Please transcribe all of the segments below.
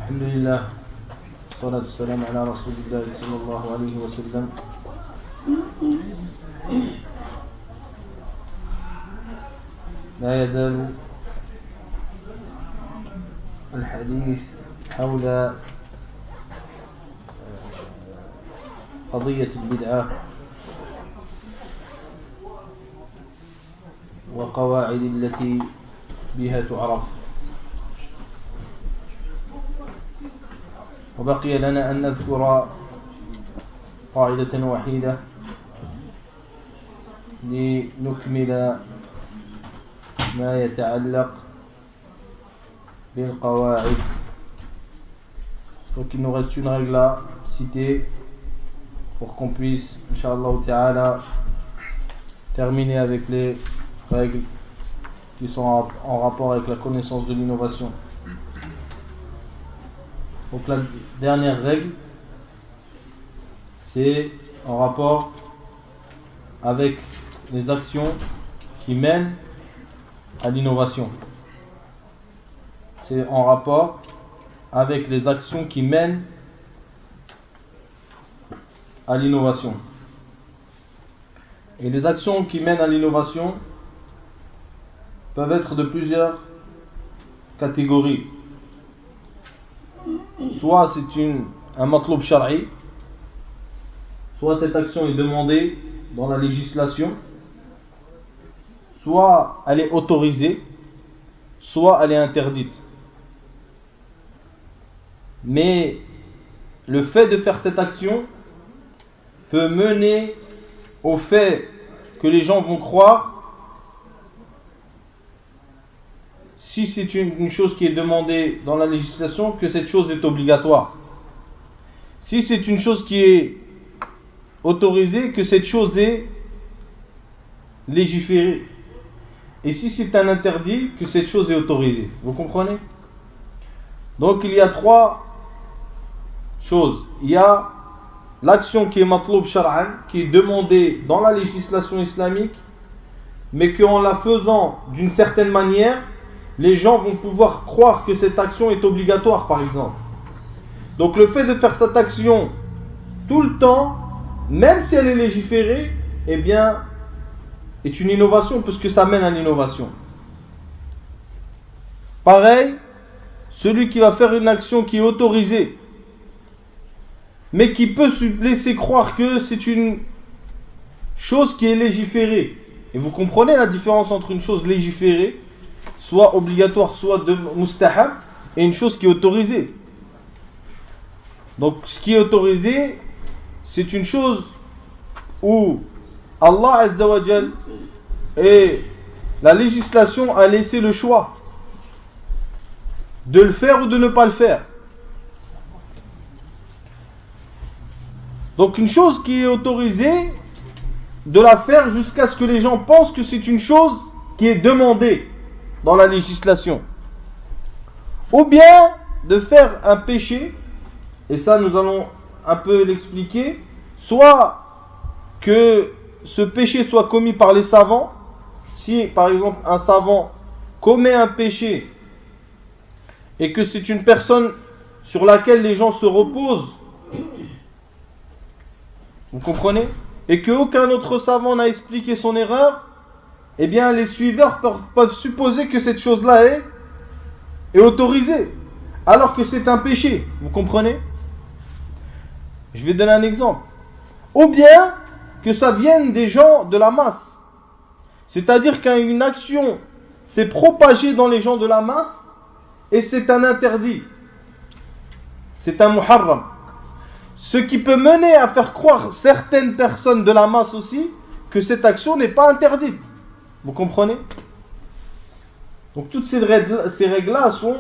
الحمد لله والصلاة والسلام على رسول الله صلى الله عليه وسلم. لا يزال الحديث حول قضية البدعة وقواعد التي بها تعرف. وبقي لنا أن نذكر قاعدة وحيدة لنكمل ما يتعلق بالقواعد. Donc il nous reste une règle à citer pour qu'on puisse, Inch'Allah Ta'ala, terminer avec les règles qui sont en rapport avec la connaissance de l'innovation. Donc la dernière règle, c'est en rapport avec les actions qui mènent à l'innovation. C'est en rapport avec les actions qui mènent à l'innovation. Et les actions qui mènent à l'innovation peuvent être de plusieurs catégories. Soit c'est un matloub shar'i, soit cette action est demandée dans la législation, soit elle est autorisée, soit elle est interdite. Mais le fait de faire cette action peut mener au fait que les gens vont croire, si c'est une chose qui est demandée dans la législation, que cette chose est obligatoire. Si c'est une chose qui est autorisée, que cette chose est légiférée. Et si c'est un interdit, que cette chose est autorisée. Vous comprenez? Donc il y a trois choses. Il y a l'action qui est matloub shar'an, qui est demandée dans la législation islamique, mais qu'en la faisant d'une certaine manière, les gens vont pouvoir croire que cette action est obligatoire, par exemple. Donc le fait de faire cette action tout le temps, même si elle est légiférée, eh bien, est une innovation, puisque ça mène à l'innovation. Pareil, celui qui va faire une action qui est autorisée, mais qui peut se laisser croire que c'est une chose qui est légiférée. Et vous comprenez la différence entre une chose légiférée, soit obligatoire, soit de mustahab, et une chose qui est autorisée. Donc ce qui est autorisé, c'est une chose où Allah Azza wa Jal et la législation a laissé le choix de le faire ou de ne pas le faire. Donc une chose qui est autorisée, de la faire jusqu'à ce que les gens pensent que c'est une chose qui est demandée dans la législation. Ou bien de faire un péché, et ça nous allons un peu l'expliquer, soit que ce péché soit commis par les savants. Si par exemple un savant commet un péché et que c'est une personne sur laquelle les gens se reposent, vous comprenez, et qu'aucun autre savant n'a expliqué son erreur, eh bien les suiveurs peuvent supposer que cette chose-là est autorisée, alors que c'est un péché. Vous comprenez? Je vais donner un exemple. Ou bien que ça vienne des gens de la masse. C'est-à-dire qu'une action s'est propagée dans les gens de la masse et c'est un interdit. C'est un muharram. Ce qui peut mener à faire croire certaines personnes de la masse aussi que cette action n'est pas interdite. Vous comprenez? Donc toutes ces règles-là sont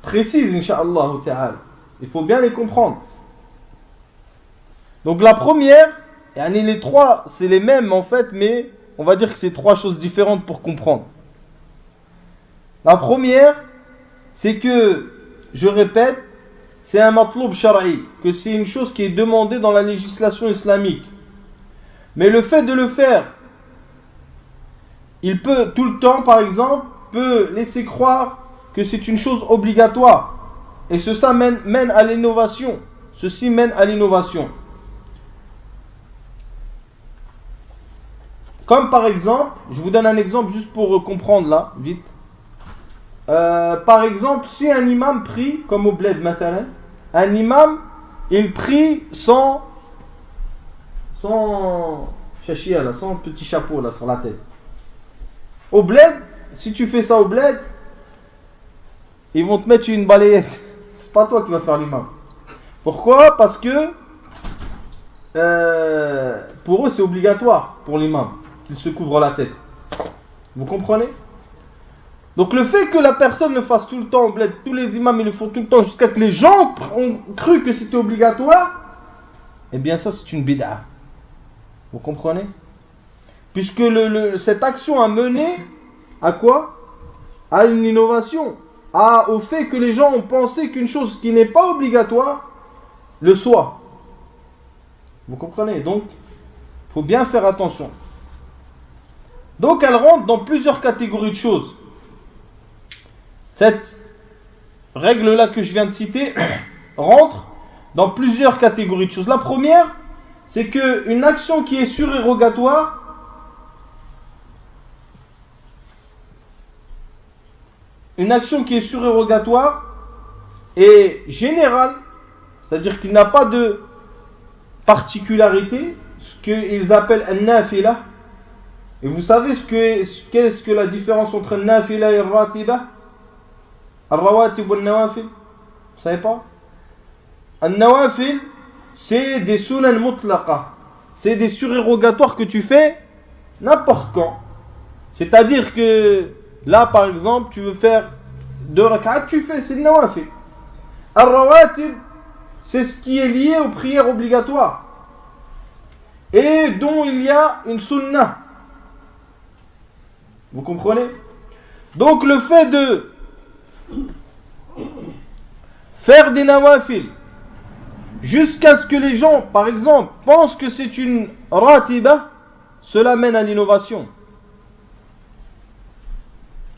précises, Inch'Allah Ta'ala. Il faut bien les comprendre. Donc la première, les trois, c'est les mêmes en fait, mais on va dire que c'est trois choses différentes pour comprendre. La première, c'est que, je répète, c'est un matloub shar'i, que c'est une chose qui est demandée dans la législation islamique. Mais le fait de le faire, il peut tout le temps, par exemple, peut laisser croire que c'est une chose obligatoire. et ceci mène à l'innovation. Ceci mène à l'innovation. Comme par exemple, je vous donne un exemple juste pour comprendre là, vite. Par exemple, si un imam prie, comme au bled mathalan, un imam, il prie sans chachia là, sans petit chapeau là sur la tête. Au bled, si tu fais ça au bled, ils vont te mettre une balayette. C'est pas toi qui vas faire l'imam. Pourquoi? Parce que pour eux c'est obligatoire pour l'imam qu'il se couvre la tête. Vous comprenez? Donc le fait que la personne le fasse tout le temps au bled, tous les imams ils le font tout le temps jusqu'à que les gens ont cru que c'était obligatoire, eh bien ça c'est une bid'a. Vous comprenez? Puisque cette action a mené à quoi? À une innovation, au fait que les gens ont pensé qu'une chose qui n'est pas obligatoire le soit. Vous comprenez? Donc il faut bien faire attention. Donc elle rentre dans plusieurs catégories de choses. Cette règle-là que je viens de citer rentre dans plusieurs catégories de choses. La première, c'est qu'une action qui est surérogatoire, est générale, c'est-à-dire qu'il n'a pas de particularité, ce qu'ils appellent un nafila. Et vous savez qu'est-ce que la différence entre un nafila et un ratiba? Al-rawatib ou al-nawafil? Vous savez pas? Al-nawafil, c'est des sunan mutlaqa. C'est des surérogatoires que tu fais n'importe quand. C'est-à-dire que là, par exemple, tu veux faire 2 rak'at, tu fais, c'est le nawafil. Al-rawatib, c'est ce qui est lié aux prières obligatoires. Et dont il y a une sunnah. Vous comprenez? Donc le fait de faire des nawafil jusqu'à ce que les gens, par exemple, pensent que c'est une ratiba, cela mène à l'innovation.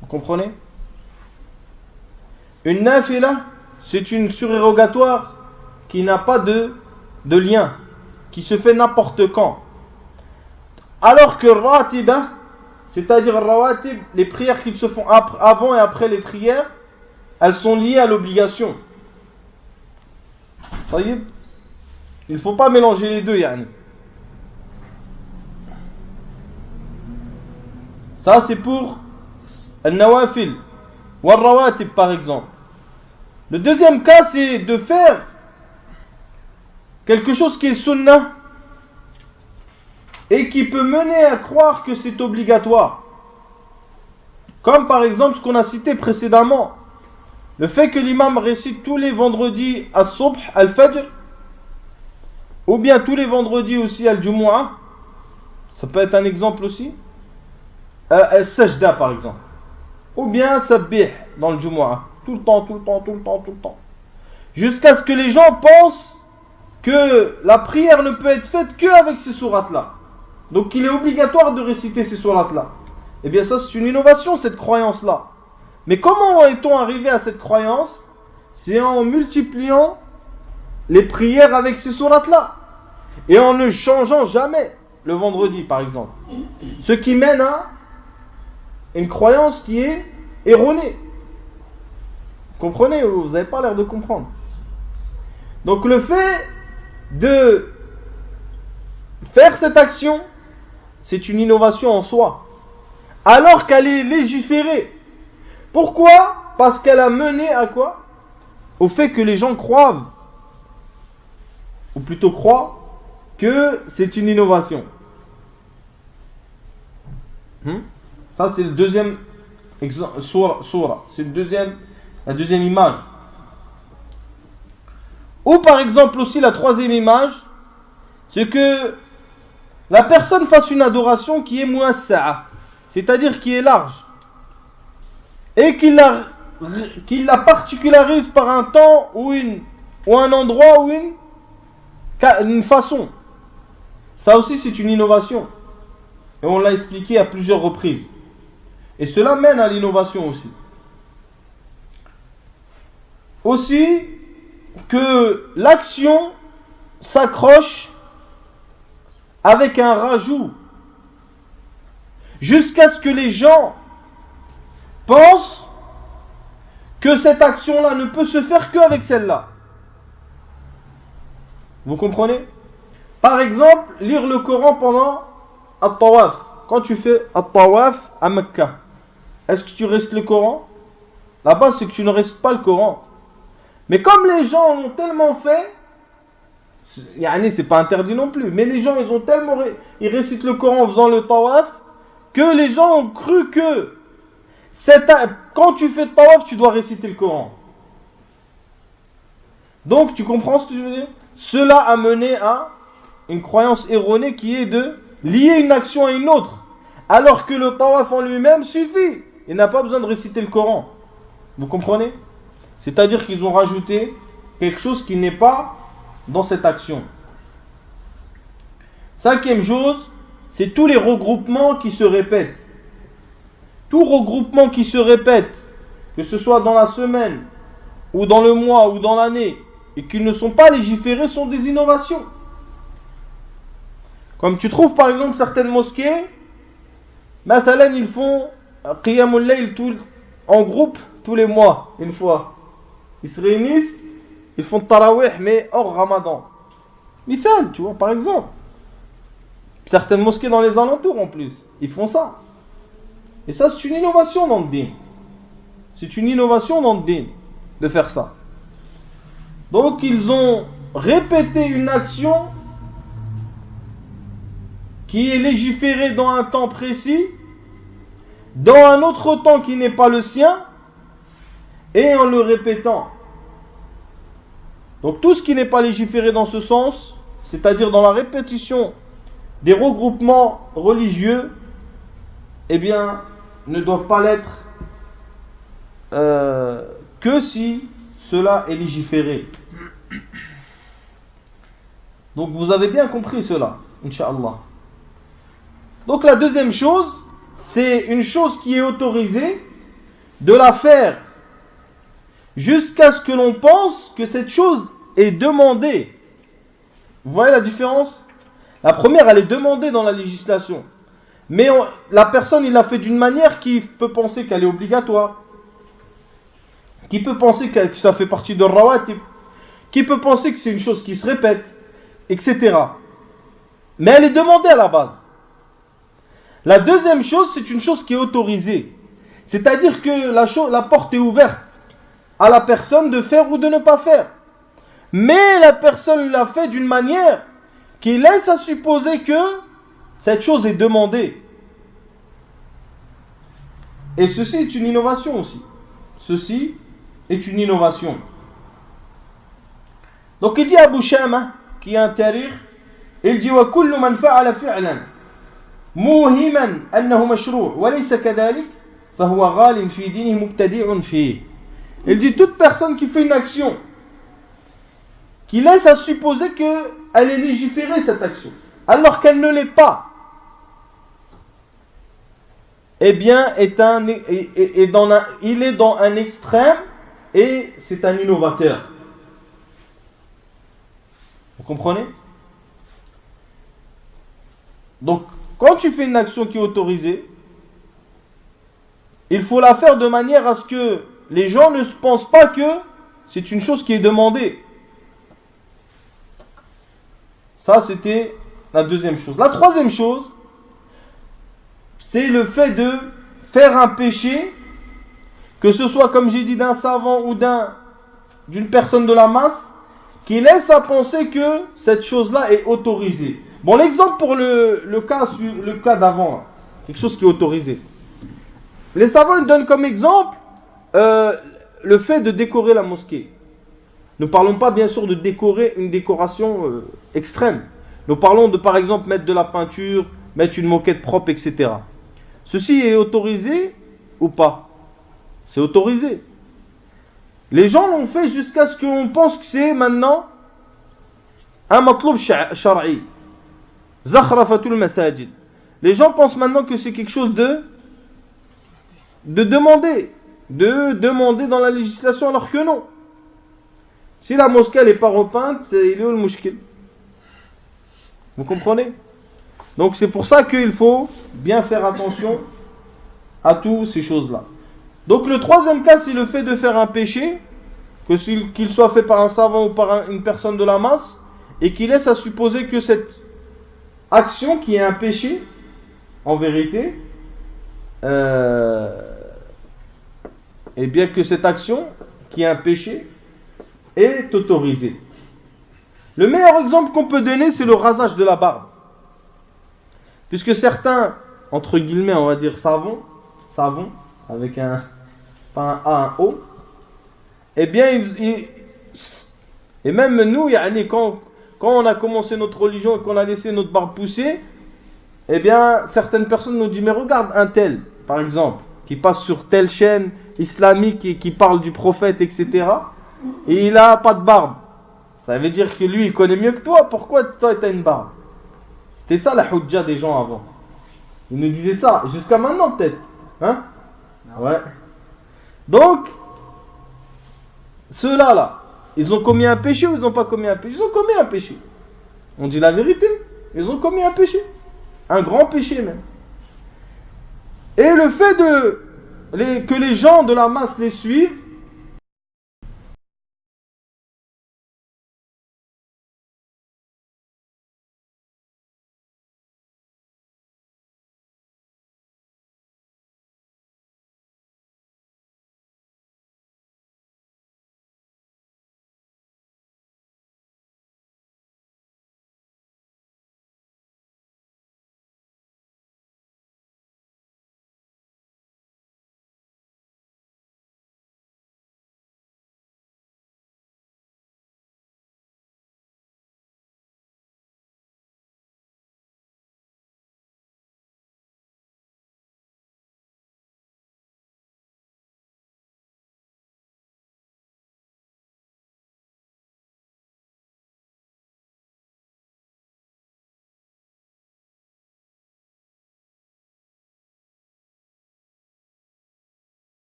Vous comprenez? Une nafila, c'est une surérogatoire qui n'a pas de lien, qui se fait n'importe quand. Alors que ratiba, c'est-à-dire rawatib, les prières qui se font avant et après les prières, elles sont liées à l'obligation. Il ne faut pas mélanger les deux, yani. Ça c'est pour al-nawafil ou al-rawatib par exemple. Le deuxième cas, c'est de faire quelque chose qui est sunnah et qui peut mener à croire que c'est obligatoire. Comme par exemple ce qu'on a cité précédemment. Le fait que l'imam récite tous les vendredis as-subh, al-fajr, ou bien tous les vendredis aussi al-jumu'ah, ça peut être un exemple aussi, al-sajda par exemple, ou bien sabbih dans le jumu'ah, tout le temps, jusqu'à ce que les gens pensent que la prière ne peut être faite qu'avec ces sourates-là. Donc il est obligatoire de réciter ces sourates-là. Eh bien ça c'est une innovation, cette croyance-là. Mais comment est-on arrivé à cette croyance? C'est en multipliant les prières avec ces sourates-là. Et en ne changeant jamais le vendredi, par exemple. Ce qui mène à une croyance qui est erronée. Vous comprenez? Vous n'avez pas l'air de comprendre. Donc le fait de faire cette action, c'est une innovation en soi. Alors qu'elle est légiférée. Pourquoi? Parce qu'elle a mené à quoi? Au fait que les gens croient, ou plutôt croient, que c'est une innovation. Ça c'est le deuxième sourate. C'est la deuxième image. Ou par exemple aussi la troisième image, c'est que la personne fasse une adoration qui est muassa'a, c'est-à-dire qui est large. Et qu'il la particularise par un temps ou un endroit ou une façon. Ça aussi c'est une innovation. Et on l'a expliqué à plusieurs reprises. Et cela mène à l'innovation aussi. aussi que l'action s'accroche avec un rajout jusqu'à ce que les gens pensent que cette action-là ne peut se faire qu'avec celle-là. Vous comprenez? Par exemple, lire le Coran pendant at-tawaf. Quand tu fais at-tawaf à Mecca, est-ce que tu récites le Coran? Là-bas, c'est que tu ne récites pas le Coran. Mais comme les gens l'ont tellement fait, c'est pas interdit non plus, mais les gens, ils récitent le Coran en faisant le tawaf, que les gens ont cru que quand tu fais le tawaf, tu dois réciter le Coran. Donc, tu comprends ce que je veux dire? Cela a mené à une croyance erronée qui est de lier une action à une autre, alors que le tawaf en lui-même suffit. Il n'a pas besoin de réciter le Coran. Vous comprenez? C'est-à-dire qu'ils ont rajouté quelque chose qui n'est pas dans cette action. Cinquième chose, c'est tous les regroupements qui se répètent. Tout regroupement qui se répète, que ce soit dans la semaine, ou dans le mois, ou dans l'année, et qui ne sont pas légiférés, sont des innovations. Comme tu trouves par exemple certaines mosquées, Mathalan, ils font Qiyamul Layl en groupe tous les mois, une fois. Ils se réunissent, ils font Tarawih, mais hors Ramadan. Mithal, tu vois, par exemple. Certaines mosquées dans les alentours en plus, ils font ça. Et ça, c'est une innovation dans le din. C'est une innovation dans le din de faire ça. Donc, ils ont répété une action qui est légiférée dans un temps précis, dans un autre temps qui n'est pas le sien, et en le répétant. Donc, tout ce qui n'est pas légiféré dans ce sens, c'est-à-dire dans la répétition des regroupements religieux, eh bien, ne doivent pas l'être que si cela est légiféré. Donc vous avez bien compris cela, Inch'Allah. Donc la deuxième chose, c'est une chose qui est autorisée de la faire jusqu'à ce que l'on pense que cette chose est demandée. Vous voyez la différence? La première, elle est demandée dans la législation. Mais la personne, il l'a fait d'une manière qui peut penser qu'elle est obligatoire. Qui peut penser que ça fait partie de rawatib. Qui peut penser que c'est une chose qui se répète, etc. Mais elle est demandée à la base. La deuxième chose, c'est une chose qui est autorisée. C'est-à-dire que la porte est ouverte à la personne de faire ou de ne pas faire. Mais la personne l'a fait d'une manière qui laisse à supposer que cette chose est demandée. Et ceci est une innovation aussi. Ceci est une innovation. Donc il dit Abu Shama, qui a un tarikh, il dit وَكُلُّ مَنْ فَعَلَ فِعْلًا مُوهِمًا أَنَّهُ مَشْرُوعٌ وَلَيْسَ كَذَلِكَ فَهُوَ غَالٍ فِي دِينِهِ مُبْتَدِعٌ فِيهِ. Il dit toute personne qui fait une action qui laisse à supposer qu'elle est légiférée cette action, alors qu'elle ne l'est pas, eh bien, il est dans un extrême et c'est un innovateur. Vous comprenez? Donc, quand tu fais une action qui est autorisée, il faut la faire de manière à ce que les gens ne se pensent pas que c'est une chose qui est demandée. Ça, c'était la deuxième chose. La troisième chose, c'est le fait de faire un péché, que ce soit, comme j'ai dit, d'un savant ou d'une personne de la masse, qui laisse à penser que cette chose-là est autorisée. Bon, l'exemple pour le cas d'avant, quelque chose qui est autorisé. Les savants donnent comme exemple le fait de décorer la mosquée. Ne parlons pas bien sûr de décorer une décoration extrême. Nous parlons de par exemple mettre de la peinture, mettre une moquette propre, etc. Ceci est autorisé ou pas? C'est autorisé. Les gens l'ont fait jusqu'à ce qu'on pense que c'est maintenant un matloub shar'i. Zakhrafatul masajid. Les gens pensent maintenant que c'est quelque chose de demander dans la législation, alors que non. Si la mosquée n'est pas repeinte, il est où le mouchkil? Vous comprenez? Donc c'est pour ça qu'il faut bien faire attention à toutes ces choses-là. Donc le troisième cas, c'est le fait de faire un péché, qu'il soit fait par un savant ou par une personne de la masse, et qui laisse à supposer que cette action qui est un péché, en vérité, et bien que cette action qui est un péché est autorisée. Le meilleur exemple qu'on peut donner, c'est le rasage de la barbe. Puisque certains, entre guillemets, on va dire savons, avec pas un A, un O, eh bien, et même nous, quand on a commencé notre religion et qu'on a laissé notre barbe pousser, eh bien, certaines personnes nous disent, mais regarde un tel, par exemple, qui passe sur telle chaîne islamique et qui parle du prophète, etc., et il n'a pas de barbe. Ça veut dire que lui, il connaît mieux que toi. Pourquoi toi, tu as une barbe? C'était ça la hujja des gens avant. Ils nous disaient ça, jusqu'à maintenant peut-être. Hein? Ouais. Donc, ceux-là, là, ils ont commis un péché ou ils n'ont pas commis un péché? Ils ont commis un péché. On dit la vérité. Ils ont commis un péché. Un grand péché même. Et le fait que les gens de la masse les suivent,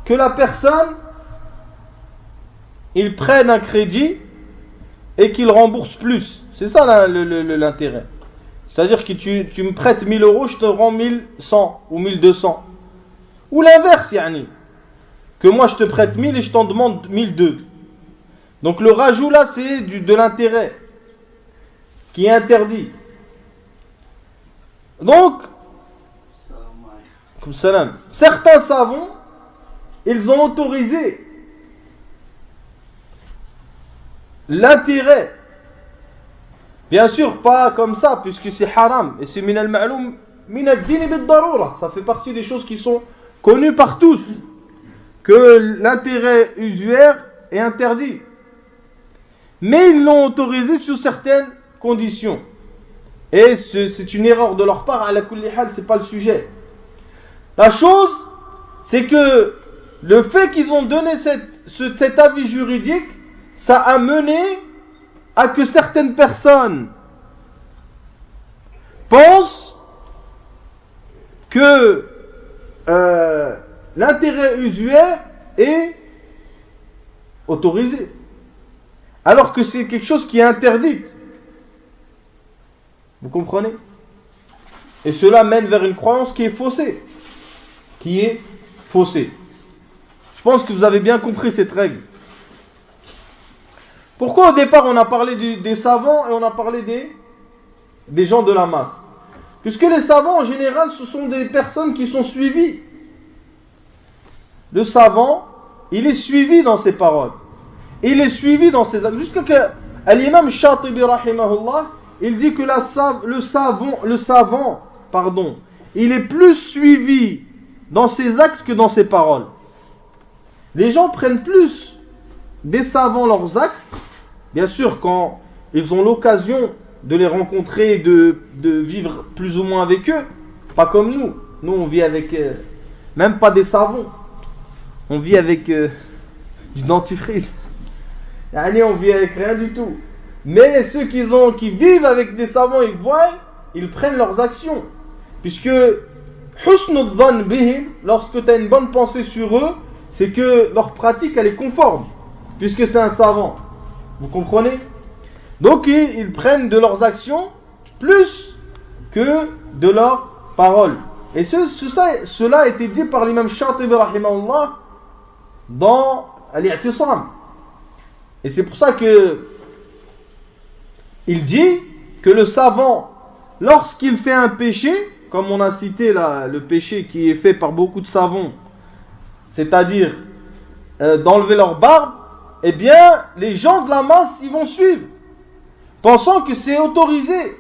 que la personne, il prenne un crédit et qu'il rembourse plus. C'est ça l'intérêt. C'est-à-dire que tu me prêtes 1000 euros, je te rends 1100 ou 1200. Ou l'inverse, yani. Que moi je te prête 1000 et je t'en demande 1002. Donc le rajout là, c'est de l'intérêt qui est interdit. Donc, comme salam, certains savants, ils ont autorisé l'intérêt. Bien sûr, pas comme ça, puisque c'est haram. Et c'est min al-ma'loum, min ad-din bid-darura. Ça fait partie des choses qui sont connues par tous. Que l'intérêt usuaire est interdit. Mais ils l'ont autorisé sous certaines conditions. Et c'est une erreur de leur part. Ala kulli hal, c'est pas le sujet. La chose, c'est que le fait qu'ils ont donné cet avis juridique, ça a mené à que certaines personnes pensent que l'intérêt usuaire est autorisé, alors que c'est quelque chose qui est interdit. Vous comprenez? Et cela mène vers une croyance qui est faussée. Je pense que vous avez bien compris cette règle. Pourquoi au départ on a parlé des savants et on a parlé des gens de la masse? Puisque les savants en général ce sont des personnes qui sont suivies. Le savant, il est suivi dans ses paroles. Il est suivi dans ses actes. Jusqu'à que l'imam Shatibi rahimahullah, il dit que le savant, il est plus suivi dans ses actes que dans ses paroles. Les gens prennent plus des savants leurs actes, bien sûr quand ils ont l'occasion de les rencontrer et de vivre plus ou moins avec eux, pas comme nous. Nous on vit avec, même pas des savons, on vit avec du dentifrice. On vit avec rien du tout. Mais ceux qui vivent avec des savants, ils voient, ils prennent leurs actions. Puisque, husnud dhann bihim, lorsque tu as une bonne pensée sur eux, c'est que leur pratique, elle est conforme. Puisque c'est un savant. Vous comprenez? Donc, ils prennent de leurs actions plus que de leurs paroles. Et cela a été dit par l'imam Shatibi rahimahullah dans Al-I'tisam. Et c'est pour ça que il dit que le savant, lorsqu'il fait un péché, comme on a cité là, le péché qui est fait par beaucoup de savants, c'est-à-dire d'enlever leur barbe, eh bien, les gens de la masse, ils vont suivre, pensant que c'est autorisé.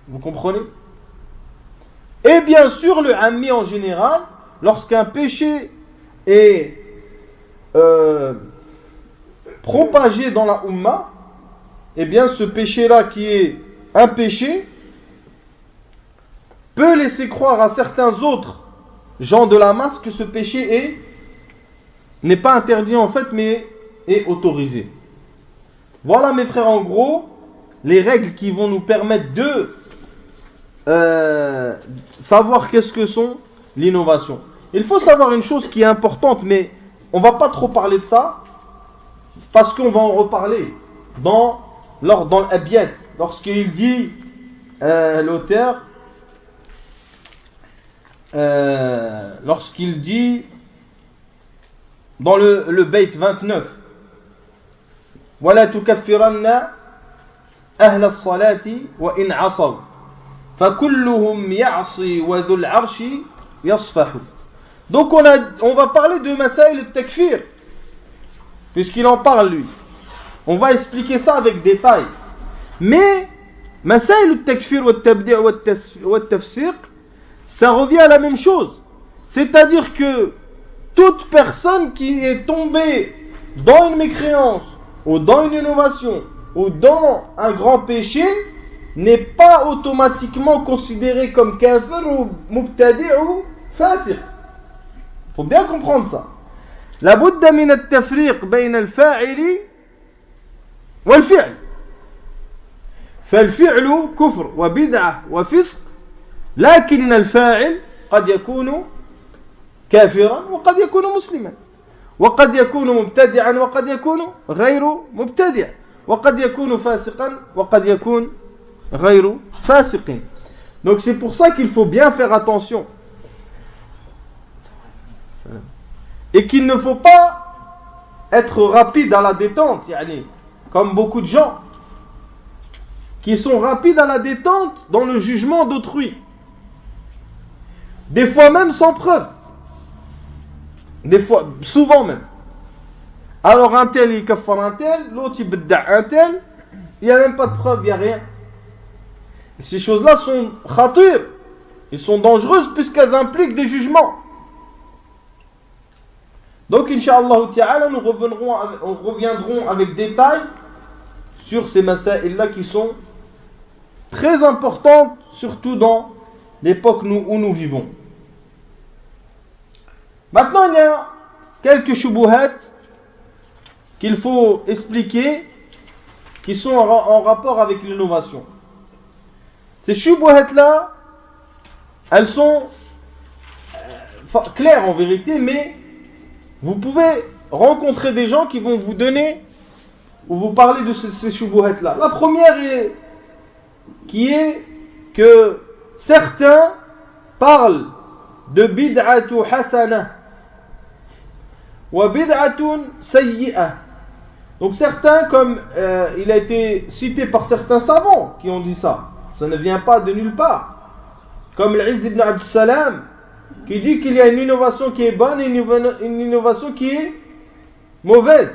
Vous comprenez? Et bien sûr, le ammi en général, lorsqu'un péché est propagé dans la Ummah, eh bien ce péché-là qui est un péché peut laisser croire à certains autres gens de la masse que ce péché n'est pas interdit en fait, mais est autorisé. Voilà mes frères, en gros, les règles qui vont nous permettre de savoir qu'est-ce que sont l'innovation. Il faut savoir une chose qui est importante, mais on ne va pas trop parler de ça, parce qu'on va en reparler dans l'Abiyat, lorsqu'il dit, l'auteur, lorsqu'il dit, dans le Bayt 29, وَلَا تُكَفِّرَنَّ أَهْلَ الصَّلَاةِ وَإِنْ عَصَوْا فَكُلُّهُمْ يَعْصِي وَذُو الْعَرْشِ يَصْفَحُ. Donc on va parler de Masaïl al-Takfir, puisqu'il en parle lui. On va expliquer ça avec détail. Mais Masaïl al-Takfir wa-tabdi' wa-tafsiq, ça revient à la même chose. C'est-à-dire que toute personne qui est tombée dans une mécréance, ou dans une innovation, ou dans un grand péché, n'est pas automatiquement considéré comme kafir ou mubtadi' ou fasiq. Il faut bien comprendre ça. La budda min al-tafriq bayna al-fa'ili wal-fi'l. فالفعل كفر وبدعة وفسق لكن الفاعل قد يكون كافرا وقد يكون مسلما وقد يكون مبتدعا وقد يكون غير مبتدع وقد يكون فاسقا وقد يكون غير فاسق. Donc c'est pour ça qu'il faut bien faire attention et qu'il ne faut pas être rapide à la détente, comme beaucoup de gens qui sont rapides à la détente dans le jugement d'autrui, des fois même sans preuve, des fois, souvent même. Alors un tel il kaffar un tel, l'autre il bidda un tel, il n'y a même pas de preuve, il n'y a rien. Et ces choses-là sont khatir, elles sont dangereuses puisqu'elles impliquent des jugements. Donc Inch'Allah Ta'ala, nous reviendrons avec détail sur ces masaïl-là qui sont très importantes, surtout dans l'époque où nous vivons. Maintenant, il y a quelques shubuhat qu'il faut expliquer, qui sont en rapport avec l'innovation. Ces shubuhat-là, elles sont claires en vérité, mais vous pouvez rencontrer des gens qui vont vous donner ou vous parler de ces shubuhat-là. La première qui est que certains parlent de bid'atu hasana wa bid'atun sayyi'ah. Donc certains, comme il a été cité par certains savants qui ont dit ça ne vient pas de nulle part, comme l'Izz ibn Abd Salam qui dit qu'il y a une innovation qui est bonne et une innovation qui est mauvaise,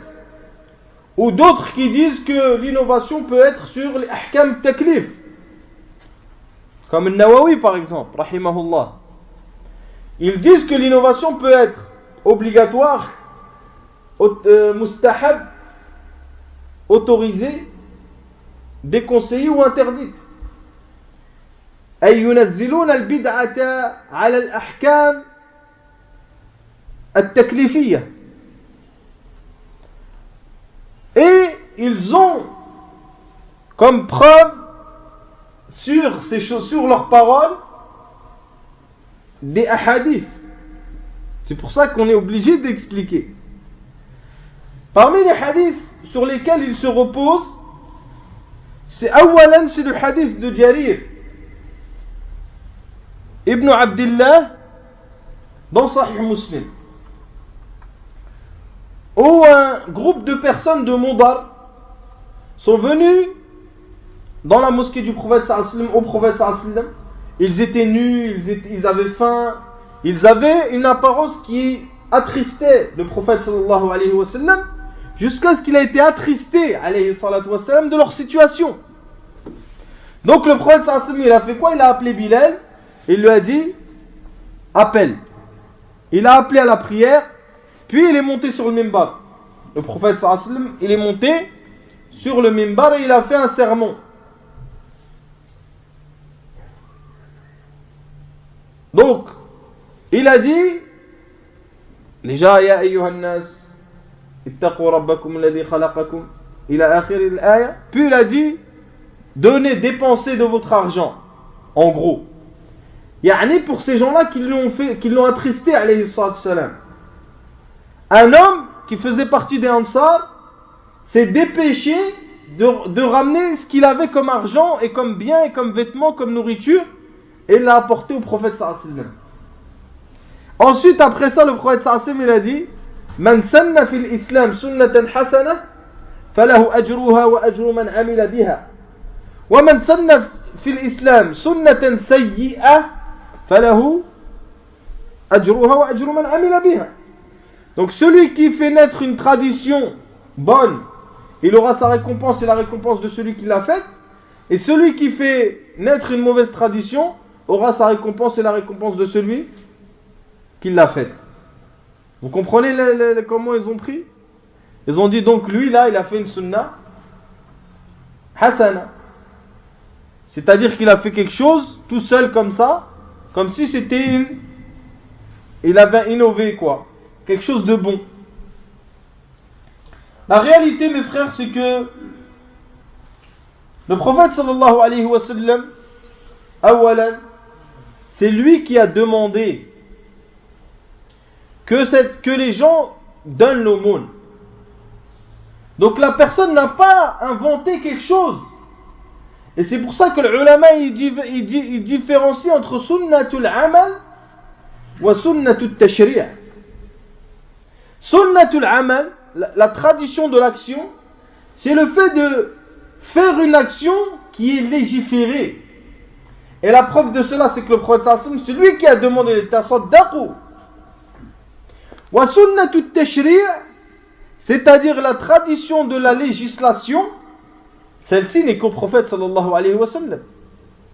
ou d'autres qui disent que l'innovation peut être sur les ahkam taklif, comme le Nawawi par exemple rahimahullah. Ils disent que l'innovation peut être obligatoire, mustahab, autorisée, déconseillée ou interdite. أي ينزلون البدعة على الأحكام التكليفية. Et ils ont comme preuve sur ces choses, sur leurs paroles, des ahadiths. C'est pour ça qu'on est obligé d'expliquer. Parmi les hadiths sur lesquels ils se reposent, c'est le hadith de Jarir Ibn Abdullah dans Sahih Muslim, où un groupe de personnes de Mudar sont venus dans la mosquée du prophète sallallahu alayhi wa sallam, au prophète sallallahu alayhi wa sallam. Ils étaient nus, ils avaient faim, ils avaient une apparence qui attristait le prophète sallallahu alayhi wa sallam, jusqu'à ce qu'il ait été attristé alayhi salatu wa sallam de leur situation. Donc le prophète sallallahu alayhi wa sallam, il a fait quoi? Il a appelé Bilal, il lui a dit appelle. Il a appelé à la prière, puis il est monté sur le mimbar. Le prophète sallallahu alayhi wa sallam, il est monté sur le mimbar et il a fait un sermon. Donc, il a dit déjà, ya ayyuhan nas, ittaqu rabbakum alladhi khalaqakum, ila akhir al-aya. Puis il a dit donnez, dépensez de votre argent. En gros, yani pour ces gens-là qui l'ont attristé, alayhi salam. Un homme qui faisait partie des Ansar s'est dépêché de ramener ce qu'il avait comme argent et comme bien et comme vêtements, comme nourriture, et l'a apporté au prophète sallallahu alayhi wa sallam. Ensuite, après ça, le prophète sallallahu alayhi wa sallam, il a dit Man sanna fil islam sunnatan hasana falahu ajruha wa ajru man amila biha wa man sanna fil islam sunnatan sayyi'a falahu ajruha wa ajru man amila biha. Donc celui qui fait naître une tradition bonne, il aura sa récompense et la récompense de celui qui l'a faite, et celui qui fait naître une mauvaise tradition aura sa récompense et la récompense de celui qui l'a faite. Vous comprenez comment ils ont pris? Ils ont dit donc lui là il a fait une sunna hasana, c'est-à-dire qu'il a fait quelque chose tout seul comme ça, comme si c'était il avait innové quoi, quelque chose de bon. La réalité mes frères c'est que le prophète sallallahu alayhi wa sallam, awalan, c'est lui qui a demandé que les gens donnent l'aumône. Donc la personne n'a pas inventé quelque chose. Et c'est pour ça que l'ulama il différencie entre sunnatul amal wa sunnatul tashri'. Sunnatul amal, la tradition de l'action, c'est le fait de faire une action qui est légiférée. Et la preuve de cela, c'est que le prophète sallallahu alayhi wa sallam, c'est lui qui a demandé les tasaddaqu. Wa sunnatut tashri', c'est-à-dire la tradition de la législation, celle-ci n'est qu'au prophète sallallahu alayhi wa sallam,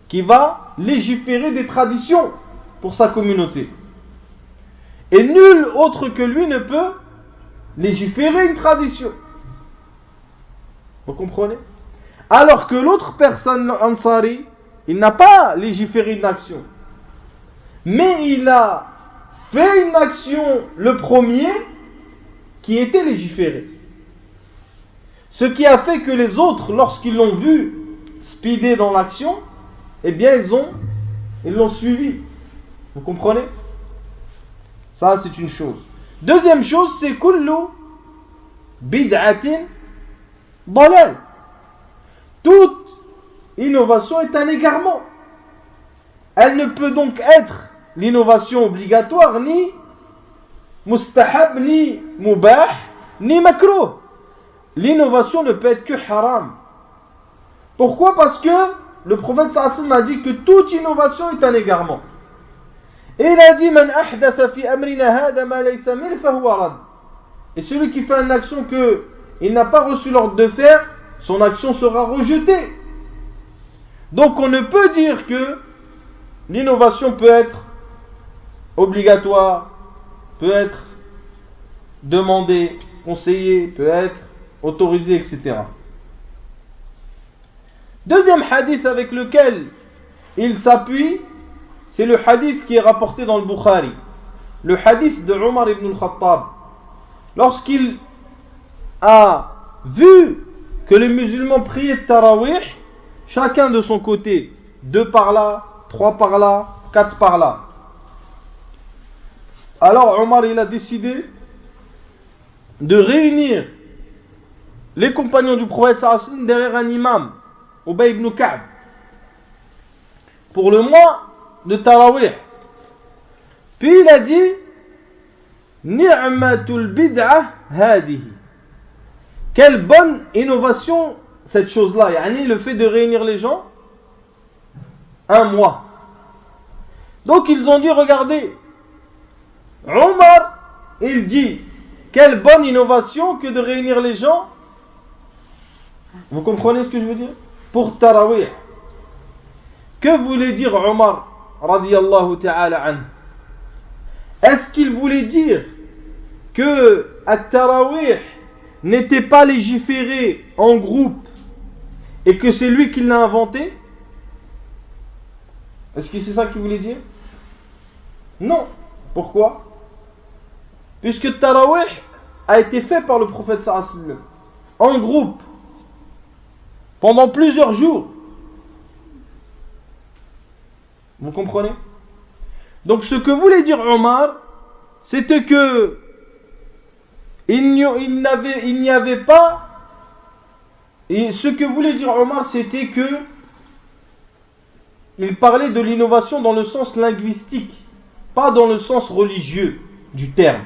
qui va légiférer des traditions pour sa communauté. Et nul autre que lui ne peut légiférer une tradition. Vous comprenez? Alors que l'autre personne, Ansari, il n'a pas légiféré une action, mais il a fait une action, le premier, qui était légiférée. Ce qui a fait que les autres, lorsqu'ils l'ont vu speeder dans l'action, eh bien ils l'ont suivi. Vous comprenez? Ça c'est une chose. Deuxième chose, c'est kullu bid'atin dalal. Toute innovation est un égarement. Elle ne peut donc être l'innovation obligatoire, ni mustahab, ni mubah, ni makruh. L'innovation ne peut être que haram. Pourquoi? Parce que le prophète sallallahu alayhi wa sallam a dit que toute innovation est un égarement. Et il a dit Man ahdatha fi amrina hada ma laysa min fahuwa rad. Et celui qui fait une action que il n'a pas reçu l'ordre de faire, son action sera rejetée. Donc on ne peut dire que l'innovation peut être obligatoire, peut être demandée, conseillée, peut être autorisée, etc. Deuxième hadith avec lequel il s'appuie, c'est le hadith qui est rapporté dans le Bukhari. Le hadith de Omar ibn al-Khattab. Lorsqu'il a vu que les musulmans priaient Tarawih, chacun de son côté, 2 par là, 3 par là, 4 par là. Alors Omar il a décidé de réunir les compagnons du prophète sallallahu alayhi wa sallam derrière un imam, Ubay ibn Ka'b, pour le mois de Tarawih. Puis il a dit Ni'matul bid'ah hadihi. Quelle bonne innovation cette chose-là, yani le fait de réunir les gens un mois. Donc ils ont dit regardez, Omar il dit quelle bonne innovation que de réunir les gens. Vous comprenez ce que je veux dire? Pour Tarawih. Que voulait dire Omar radiyallahu ta'ala anhu? Est-ce qu'il voulait dire que At-Tarawih n'était pas légiféré en groupe et que c'est lui qui l'a inventé? Est-ce que c'est ça qu'il voulait dire? Non. Pourquoi? Puisque Tarawih a été fait par le prophète sallallahu alayhi wa sallam en groupe pendant plusieurs jours. Vous comprenez? Donc ce que voulait dire Omar, c'était que il n'y avait pas, et ce que voulait dire Omar, c'était que il parlait de l'innovation dans le sens linguistique, pas dans le sens religieux du terme.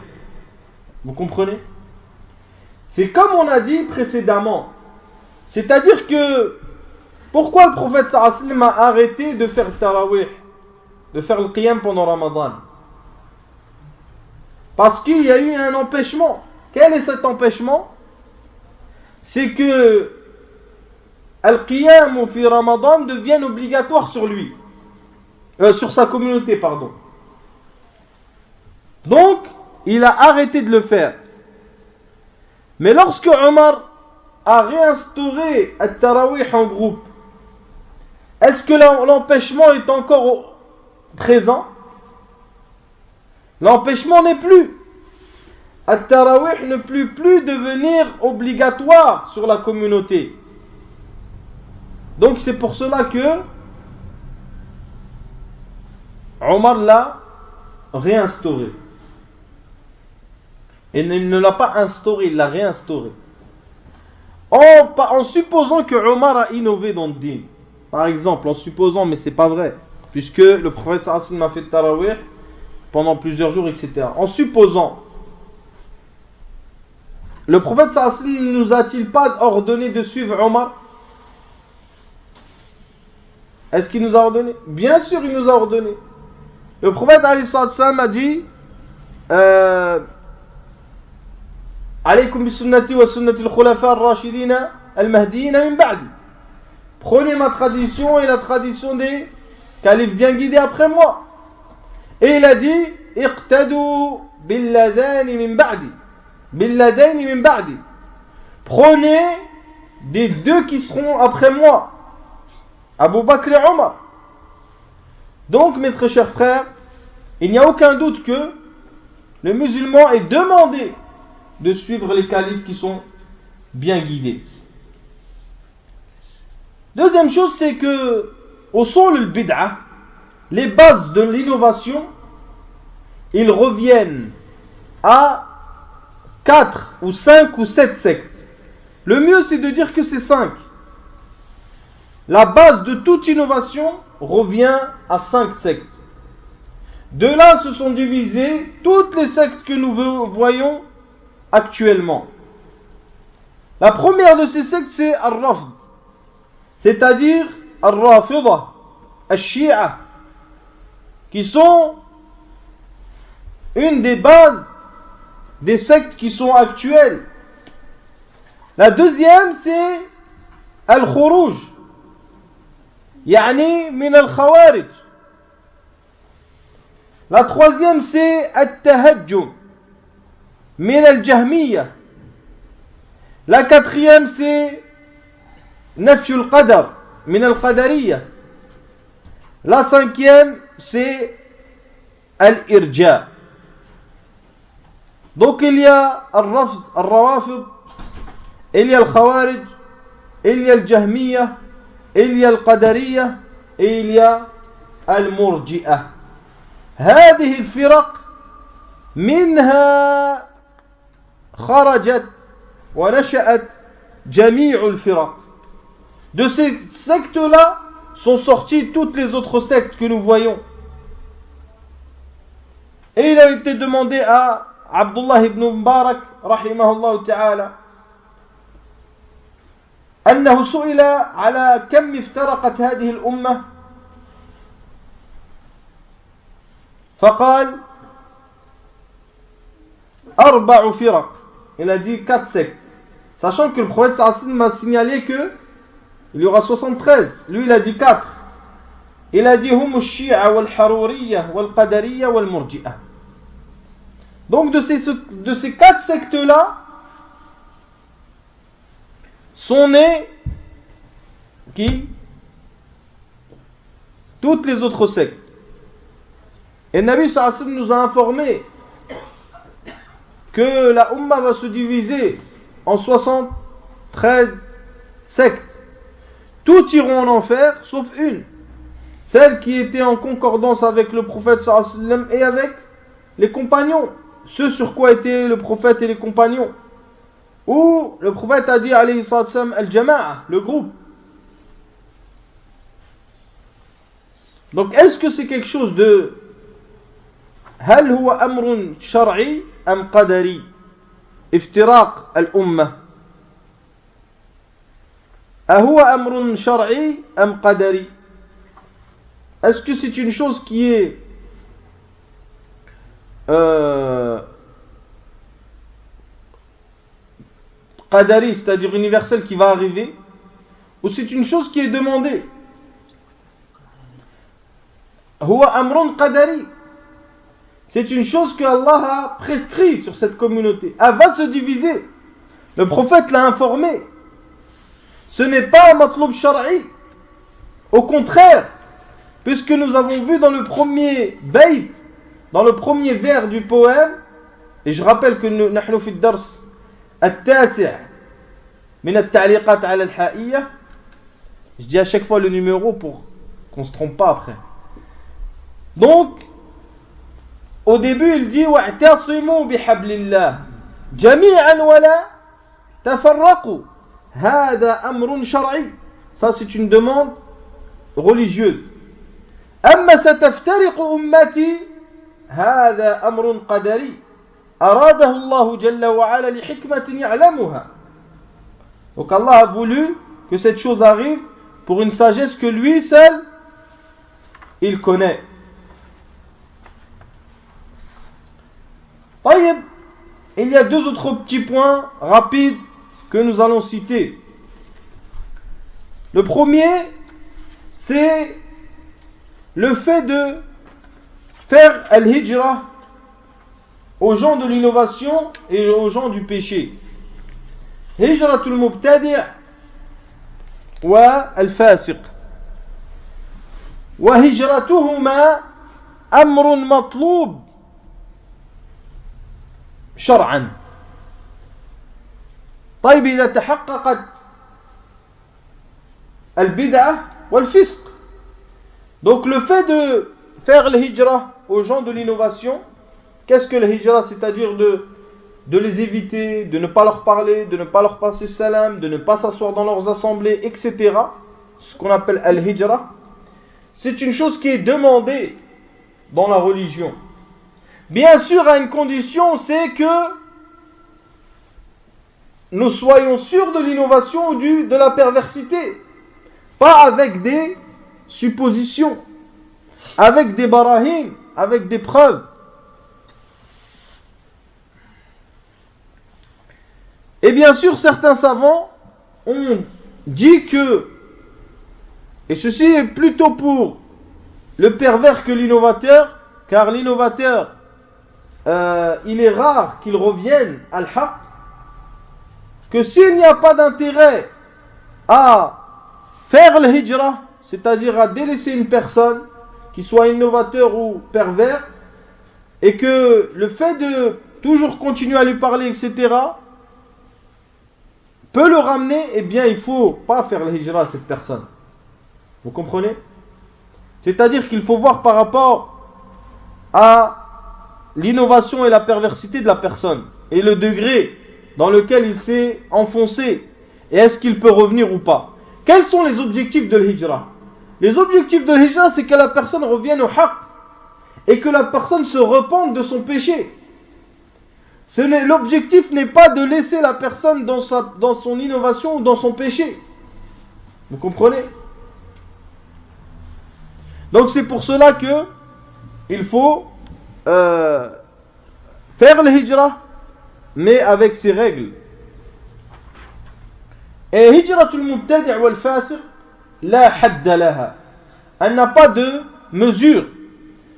Vous comprenez? C'est comme on a dit précédemment. C'est-à-dire que pourquoi le prophète sallallahu alayhi wa sallam a arrêté de faire le tarawih, de faire le qiyam pendant Ramadan? Parce qu'il y a eu un empêchement. Quel est cet empêchement? C'est que al-qiyam fi Ramadan devienne obligatoire sur lui, sur sa communauté, pardon. Donc, il a arrêté de le faire. Mais lorsque Omar a réinstauré al-tarawih en groupe, est-ce que l'empêchement est encore présent? L'empêchement n'est plus. Al-tarawih ne peut plus devenir obligatoire sur la communauté. Donc c'est pour cela que Omar l'a réinstauré. Et il ne l'a pas instauré, il l'a réinstauré. En supposant que Omar a innové dans le din. Par exemple, en supposant, mais c'est pas vrai, puisque le prophète sallallahu alayhi wa sallam a fait tarawih pendant plusieurs jours, etc. En supposant, le prophète sallallahu alayhi wa sallam ne nous a-t-il pas ordonné de suivre Omar? Est-ce qu'il nous a ordonné? Bien sûr, il nous a ordonné. Le prophète alayhi wa sallam a dit Alaykum bi sunnati wa sunnati al-khulafa ar-rashidina al-mahdiyina min ba'di. Prenez ma tradition et la tradition des califes bien guidés après moi. Et il a dit Iqtadu bil-ladani min ba'di. Bil-ladani min ba'di. Prenez des deux qui seront après moi, Abu Bakr et Omar. Donc, mes très chers frères, il n'y a aucun doute que le musulman est demandé de suivre les califes qui sont bien guidés. Deuxième chose, c'est que au sol al-bid'ah, les bases de l'innovation, ils reviennent à 4 ou 5 ou 7 sectes. Le mieux, c'est de dire que c'est 5. La base de toute innovation revient à 5 sectes. De là se sont divisées toutes les sectes que nous voyons actuellement. La première de ces sectes, c'est Al-Rafd, c'est-à-dire Al-Rafida, Al-Shi'a, qui sont une des bases des sectes qui sont actuelles. La deuxième, c'est Al-Khuruj, yani min Al-Khawarij. La troisième, c'est Al-Tahajjum, min Al-Jahmiyya. La quatrième, c'est Nafyul Qadar, min Al-Qadariyya. La cinquième, c'est Al-Irja. Donc il y a Al-Rafd, Al-Rawafid, il y a Al-Khawarij, il y a le Jahmiya, il y a le Qadariya et il y a al-Murji'a. هذه الفرق منها خرجت ونشأت جميع الفرق. De ces sectes-là sont sorties toutes les autres sectes que nous voyons. Et il a été demandé à Abdullah ibn Mubarak rahimahullah ta'ala أنه سئل على كم افترقت هذه الأمة فقال 4 فرق. Il a dit 4 sectes, sachant que le prophète sallallahu m'a signalé que il y aura 73. Lui il a dit 4. Il a dit hum al-shi'a wal-haruriyya wal-qadariyya wal-murji'a. Donc de ces 4 sectes là sont nées qui toutes les autres sectes. Et le Nabi sallallahu alayhi wa sallam nous a informé que la Ummah va se diviser en 73 sectes. Toutes iront en enfer, sauf une. Celle qui était en concordance avec le prophète sallallahu alayhi wa sallam et avec les compagnons. Ce sur quoi étaient le prophète et les compagnons. Où le prophète a dit alayhi sallam al-jama'a, le groupe. Donc est-ce que c'est quelque chose de هل هو أمر شرعي أم قدري افتراق الأمة أهو أمر شرعي أم قدري est-ce que c'est une chose qui est qadari, c'est-à-dire universelle qui va arriver, ou c'est une chose qui est demandée? هو أمر قدري. C'est une chose que Allah a prescrit sur cette communauté. Elle va se diviser. Le prophète l'a informé. Ce n'est pas un matloub shar'i. Au contraire, puisque nous avons vu dans le premier bayt, dans le premier vers du poème, et je rappelle que nous نحن في الدرس التاسع من التعليقات على الحائية. Je dis à chaque fois le numéro pour qu'on ne se trompe pas après. Donc, au début, il dit وَاعْتَصِمُوا بِحَبْلِ اللَّهِ جَمِيعًا وَلَا تَفَرَّقُوا هَذَا أَمْرٌ شَرْعِي. Ça, c'est une demande religieuse. أَمَّا سَتَفْتَرِقُ أُمَّتِي هَذَا أَمْرٌ قَدَرِي أَرَادَهُ اللَّهُ جَلَّ وَعَلَى لِحِكْمَةٍ يَعْلَمُهَا. Donc Allah a voulu que cette chose arrive pour une sagesse que lui seul, il connaît. Il y a 2 autres petits points rapides que nous allons citer. Le premier, c'est le fait de faire al-hijra aux gens de l'innovation et aux gens du péché. Hijratul mubtadi' wa al-fasiq. Wa hijratuhuma amrun matlub شرعا. طيب إذا تحققت البدعة والفسق. Donc le fait de faire le hijra aux gens de l'innovation, qu'est-ce que le hijra? C'est-à-dire de les éviter, de ne pas leur parler, de ne pas leur passer salam, de ne pas s'asseoir dans leurs assemblées, etc. Ce qu'on appelle al-hijra. C'est une chose qui est demandée dans la religion. Bien sûr, à une condition, c'est que nous soyons sûrs de l'innovation ou de la perversité. Pas avec des suppositions, avec des barahim, avec des preuves. Et bien sûr, certains savants ont dit que, et ceci est plutôt pour le pervers que l'innovateur, car l'innovateur, il est rare qu'il revienne à al-haq, que s'il n'y a pas d'intérêt à faire le hijra, c'est-à-dire à délaisser une personne, qui soit innovateur ou pervers, et que le fait de toujours continuer à lui parler, etc., peut le ramener, eh bien il ne faut pas faire le hijra à cette personne. Vous comprenez? C'est-à-dire qu'il faut voir par rapport à l'innovation et la perversité de la personne et le degré dans lequel il s'est enfoncé et est-ce qu'il peut revenir ou pas. Quels sont les objectifs de l'hijra? Les objectifs de l'hijra, c'est que la personne revienne au haqq et que la personne se repente de son péché. L'objectif n'est pas de laisser la personne dans son innovation ou dans son péché. Vous comprenez? Donc c'est pour cela que il faut faire le hijra, mais avec ses règles. Et hijratul mubtadi' wal fasiq la hadda laha. Elle n'a pas de mesure.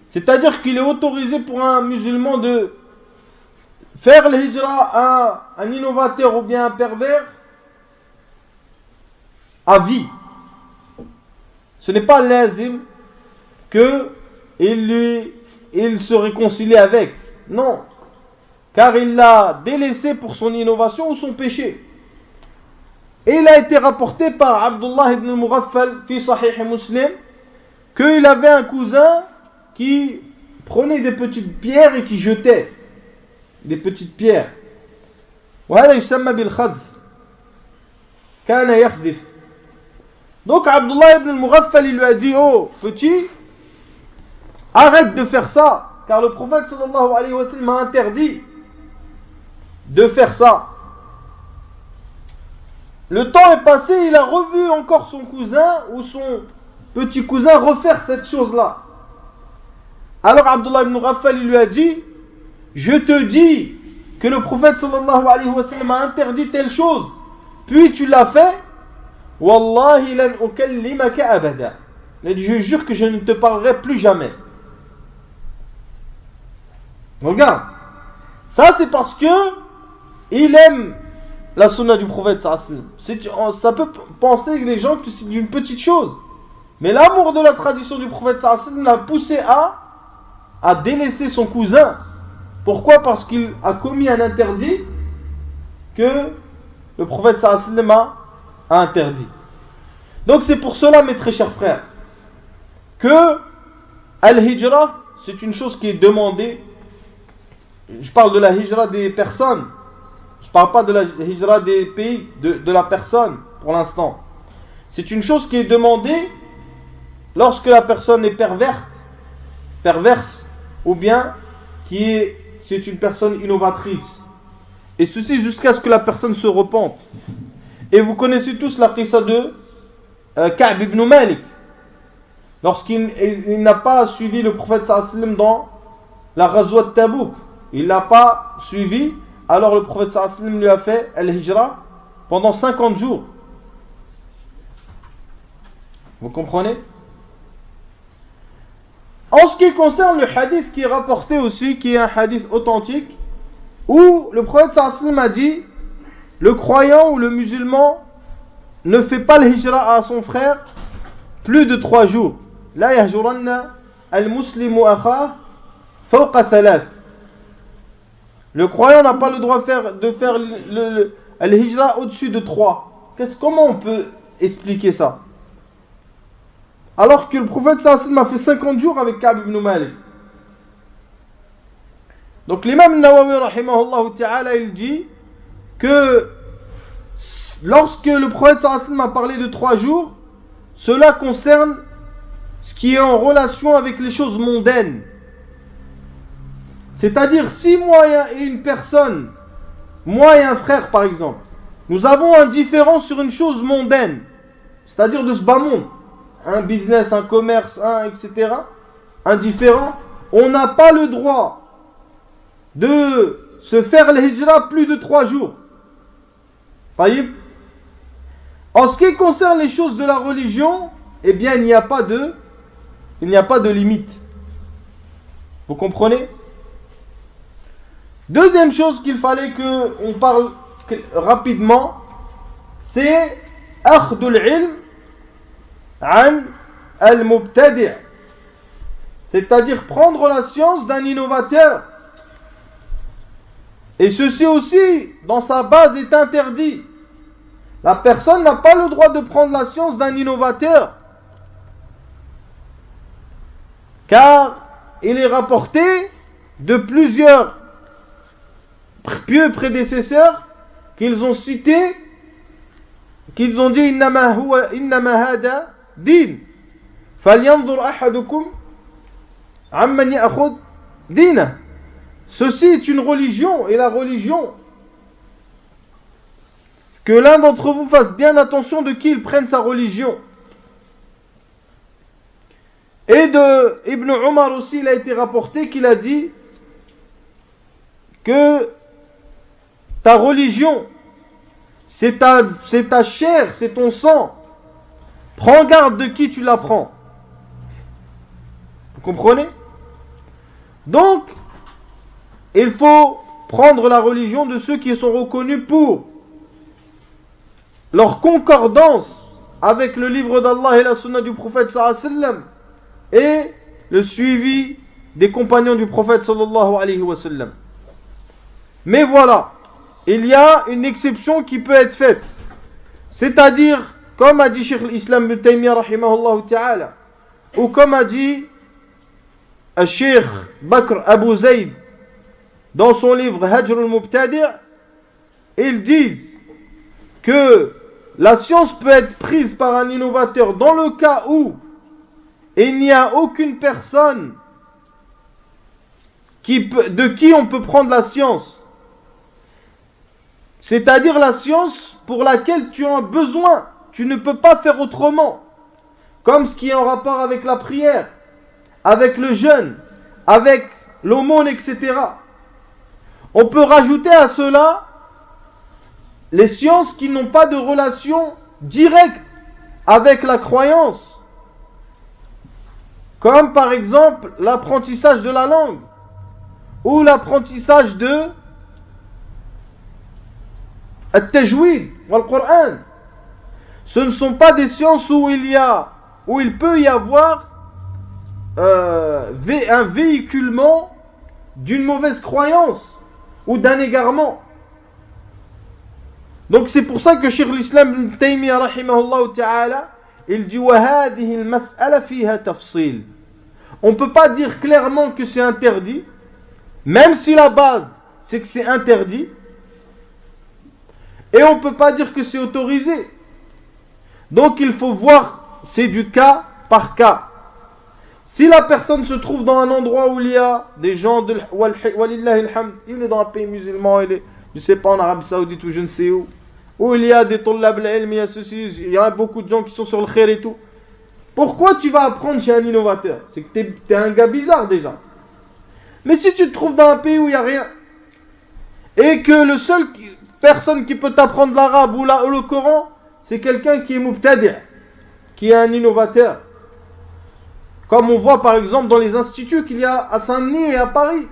C'est-à-dire qu'il est autorisé pour un musulman de faire le hijra à un innovateur ou bien un pervers à vie. Ce n'est pas lazim qu'il se réconcilie avec. Non. Car il l'a délaissé pour son innovation ou son péché. Et il a été rapporté par Abdullah ibn al-Mughaffal fi Sahih Muslim qu'il avait un cousin qui prenait des petites pierres et qui jetait des petites pierres. وهذا يسمى بالخذف. كان يخذف. Donc Abdullah ibn al-Mughaffal il lui a dit: oh petit, arrête de faire ça, car le prophète sallallahu alayhi wa sallam a interdit de faire ça. Le temps est passé, il a revu encore son cousin ou son petit cousin refaire cette chose-là. Alors Abdullah ibn Mughaffal il lui a dit: je te dis que le prophète sallallahu alayhi wa sallam a interdit telle chose, puis tu l'as fait. Wallahi lan ukallimaka abada. Je jure que je ne te parlerai plus jamais. Regarde, ça c'est parce que il aime la sunna du prophète sallallahu alayhi wa sallam. Ça peut penser que les gens que c'est d'une petite chose, mais l'amour de la tradition du prophète sallallahu alayhi wa sallam l'a poussé à délaisser son cousin. Pourquoi? Parce qu'il a commis un interdit que le prophète sallallahu alayhi wa sallam a interdit. Donc c'est pour cela, mes très chers frères, que al-hijra, c'est une chose qui est demandée. Je parle de la hijra des personnes. Je ne parle pas de la hijra des pays, de la personne, pour l'instant. C'est une chose qui est demandée lorsque la personne est perverse, ou bien c'est une personne innovatrice. Et ceci jusqu'à ce que la personne se repente. Et vous connaissez tous la qissa de Ka'b ibn Malik. Lorsqu'il n'a pas suivi le prophète sallallahu alayhi wa sallam dans la ghazwa de Tabouk. Il ne l'a pas suivi. Alors le prophète sallallahu alayhi wa sallam lui a fait al-hijra pendant 50 jours. Vous comprenez? En ce qui concerne le hadith qui est rapporté aussi, qui est un hadith authentique, où le prophète sallallahu alayhi wa sallam a dit: le croyant ou le musulman ne fait pas le hijra à son frère plus de 3 jours. La yahjuranna al-muslimu akha fawqa thalath. Le croyant n'a pas le droit de faire le hijra au-dessus de 3. Comment on peut expliquer ça? Alors que le prophète sallallahu alayhi wa sallam a fait 50 jours avec Ka'b ibn Malik. Donc l'imam Nawawi rahimahullah ta'ala il dit que lorsque le prophète sallallahu alayhi wa sallam a parlé de 3 jours, cela concerne ce qui est en relation avec les choses mondaines. C'est-à-dire si moi et une personne, moi et un frère par exemple, nous avons un différend sur une chose mondaine, c'est-à-dire de ce bas monde, un business, un commerce, etc., un différend, on n'a pas le droit de se faire le hijra plus de 3 jours. Taïb. En ce qui concerne les choses de la religion, eh bien il n'y a pas de limite. Vous comprenez? Deuxième chose qu'il fallait qu'on parle rapidement, c'est akhdul ilm an al-mubtadi', c'est-à-dire prendre la science d'un innovateur. Et ceci aussi, dans sa base, est interdit. La personne n'a pas le droit de prendre la science d'un innovateur. Car il est rapporté de plusieurs pieux prédécesseurs qu'ils ont cités, qu'ils ont dit innama hada din falyanzur ahadukum amman ya'khud dinah. Ceci est une religion, et la religion, que l'un d'entre vous fasse bien attention de qui il prenne sa religion. Et de Ibn Omar aussi, il a été rapporté qu'il a dit que ta religion, c'est ta chair, c'est ton sang. Prends garde de qui tu la prends. Vous comprenez? Donc, il faut prendre la religion de ceux qui sont reconnus pour leur concordance avec le livre d'Allah et la sunna du prophète sallallahu alayhi wa sallam, et le suivi des compagnons du prophète sallallahu alayhi wa sallam. Mais voilà, il y a une exception qui peut être faite. C'est-à-dire, comme a dit Cheikh l'Islam ibn Taymiyyah rahimahullah ta'ala, ou comme a dit Cheikh Bakr Abu Zayd dans son livre Hajr al-Mubtadi', ils disent que la science peut être prise par un innovateur dans le cas où il n'y a aucune personne de qui on peut prendre la science. C'est-à-dire la science pour laquelle tu as besoin. Tu ne peux pas faire autrement. Comme ce qui est en rapport avec la prière, avec le jeûne, avec l'aumône, etc. On peut rajouter à cela les sciences qui n'ont pas de relation directe avec la croyance. Comme par exemple l'apprentissage de la langue ou l'apprentissage de At-Tajwid ou Al-Qur'an. Ce ne sont pas des sciences où il peut y avoir un véhiculement d'une mauvaise croyance ou d'un égarement. Donc c'est pour ça que Cheikh l'Islam ibn Taymiyyah rahimahullah ta'ala, il dit wa hadhihi al-mas'ala fiha tafsil. On peut pas dire clairement que c'est interdit, même si la base c'est que c'est interdit, et on peut pas dire que c'est autorisé. Donc il faut voir, c'est du cas par cas. Si la personne se trouve dans un endroit où il y a des gens de walillahi alhamd, il est dans un pays musulman, il est, je sais pas, en Arabie Saoudite ou je ne sais où il y a des tullab al-ilm, il y a ceci, il y a beaucoup de gens qui sont sur le khair et tout. Pourquoi tu vas apprendre chez un innovateur? C'est que t'es un gars bizarre déjà. Mais si tu te trouves dans un pays où il n'y a rien, et que le seul personne qui peut t'apprendre l'arabe ou le Coran, c'est quelqu'un qui est mubtadi', qui est un innovateur. Comme on voit par exemple dans les instituts qu'il y a à Saint-Denis et à Paris.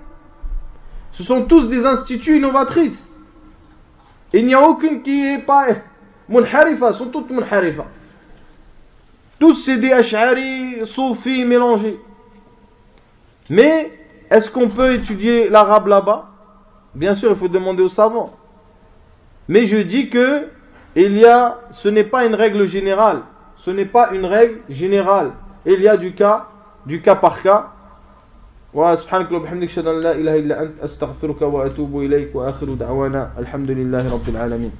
Ce sont tous des instituts innovatrices. Il n'y a aucune qui n'est pas munharifa, sont toutes munharifa. Tous c'est des ash'ari, soufis mélangés. Mais est-ce qu'on peut étudier l'arabe là-bas? Bien sûr, il faut demander aux savants. Mais je dis que ce n'est pas une règle générale. Ce n'est pas une règle générale. Il y a du cas par cas. Wa subhanaka wa bihamdika ashhadu an la ilaha illa ant astaghfiruka wa atubu ilayk wa akhiru da'wana alhamdulillahi rabbil alamin.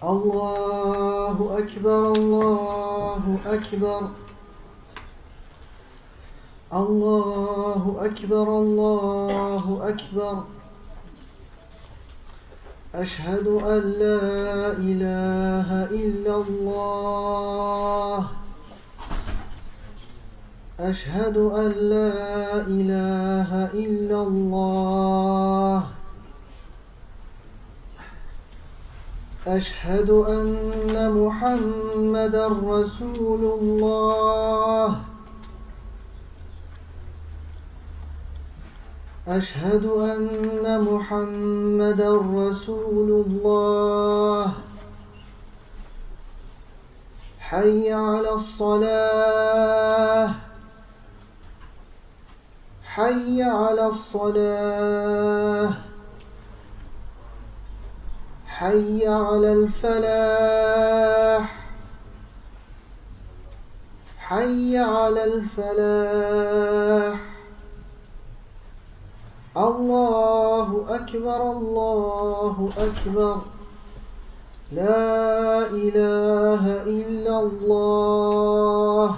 الله أكبر الله أكبر الله أكبر الله أكبر أشهد أن لا إله إلا الله أشهد أن لا إله إلا الله أشهد أن محمدًا رسول الله أشهد أن محمدًا رسول الله حي على الصلاة حي على الصلاة حي على الفلاح حي على الفلاح الله أكبر الله أكبر لا إله إلا الله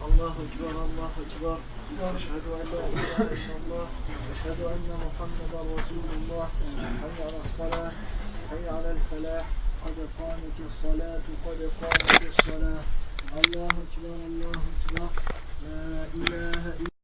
الله أكبر الله أكبر أشهد أن لا إله إلا الله أشهد أن محمدا رسول الله حي على الصلاة حي على الفلاح قد قامت الصلاة قد قامت الصلاة الله أكبر لا إله إلا